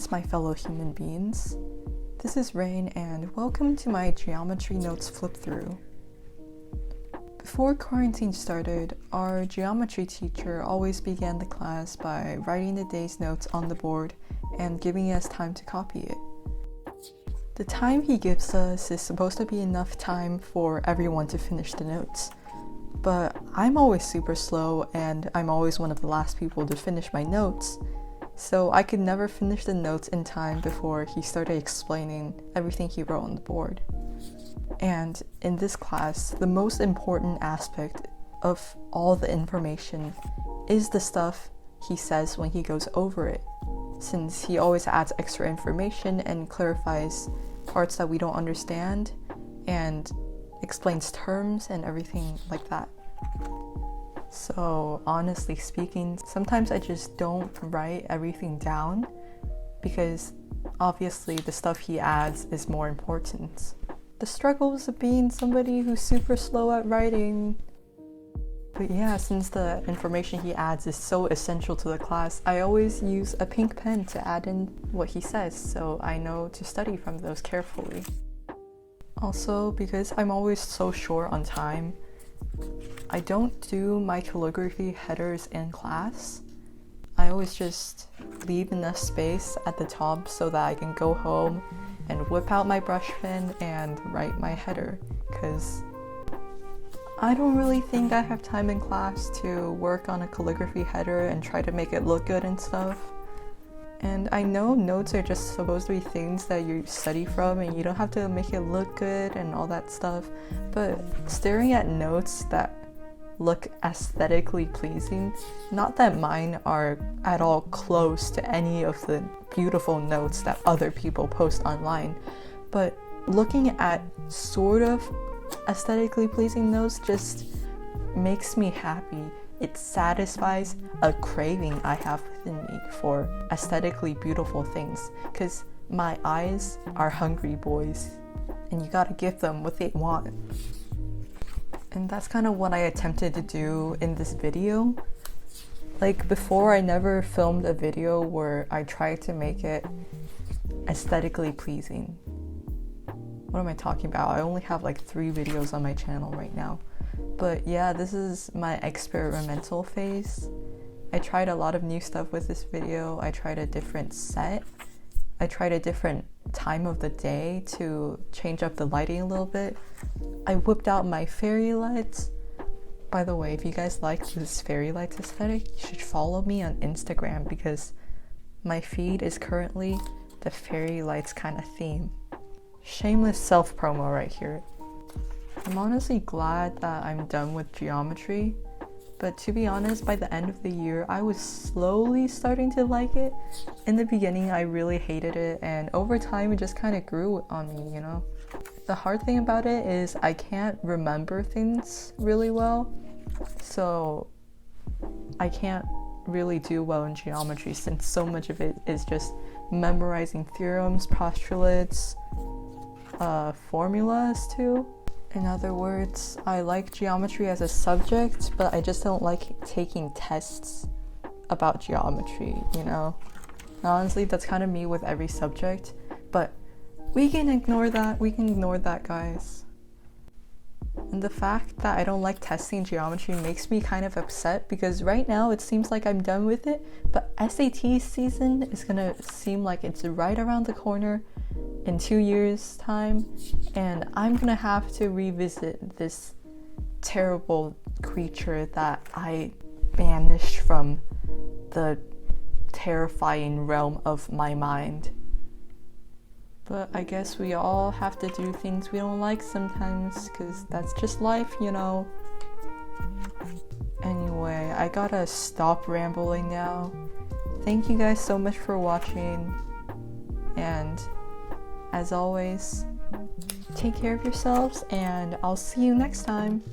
Greetings, my fellow human beings. This is Rain, and welcome to my geometry notes flip through. Before quarantine started, our geometry teacher always began the class by writing the day's notes on the board and giving us time to copy it. The time he gives us is supposed to be enough time for everyone to finish the notes. But I'm always super slow, and I'm always one of the last people to finish my notes. So I could never finish the notes in time before he started explaining everything he wrote on the board. And in this class, the most important aspect of all the information is the stuff he says when he goes over it, since he always adds extra information and clarifies parts that we don't understand and explains terms and everything like that. So honestly speaking, sometimes I just don't write everything down because obviously the stuff he adds is more important. The struggles of being somebody who's super slow at writing. But yeah, since the information he adds is so essential to the class, I always use a pink pen to add in what he says, so I know to study from those carefully. Also, because I'm always so short on time, I don't do my calligraphy headers in class. I always just leave enough space at the top so that I can go home and whip out my brush pen and write my header, because I don't really think I have time in class to work on a calligraphy header and try to make it look good and stuff. And I know notes are just supposed to be things that you study from and you don't have to make it look good and all that stuff, but staring at notes that look aesthetically pleasing, not that mine are at all close to any of the beautiful notes that other people post online, but looking at sort of aesthetically pleasing notes just makes me happy. It satisfies a craving I have within me for aesthetically beautiful things, because my eyes are hungry boys and you gotta give them what they want. And that's kind of what I attempted to do in this video. Like before, I never filmed a video where I tried to make it aesthetically pleasing. What am I talking about? I only have like 3 videos on my channel right now. But yeah, this is my experimental phase. I tried a lot of new stuff with this video. I tried a different set. I tried a different time of the day to change up the lighting a little bit. I whipped out my fairy lights. By the way, if you guys like this fairy lights aesthetic, you should follow me on Instagram because my feed is currently the fairy lights kind of theme. Shameless self-promo right here. I'm honestly glad that I'm done with geometry, but to be honest, by the end of the year, I was slowly starting to like it. In the beginning, I really hated it, and over time, it just kind of grew on me, you know? The hard thing about it is I can't remember things really well, so I can't really do well in geometry since so much of it is just memorizing theorems, postulates, formulas too. In other words, I like geometry as a subject, but I just don't like taking tests about geometry, you know? And honestly, that's kind of me with every subject, but we can ignore that, guys. And the fact that I don't like testing geometry makes me kind of upset because right now it seems like I'm done with it, but SAT season is gonna seem like it's right around the corner in 2 years' time, and I'm gonna have to revisit this terrible creature that I banished from the terrifying realm of my mind. But I guess we all have to do things we don't like sometimes, because that's just life, you know. Anyway, I gotta stop rambling now. Thank you guys so much for watching, and as always, take care of yourselves, and I'll see you next time.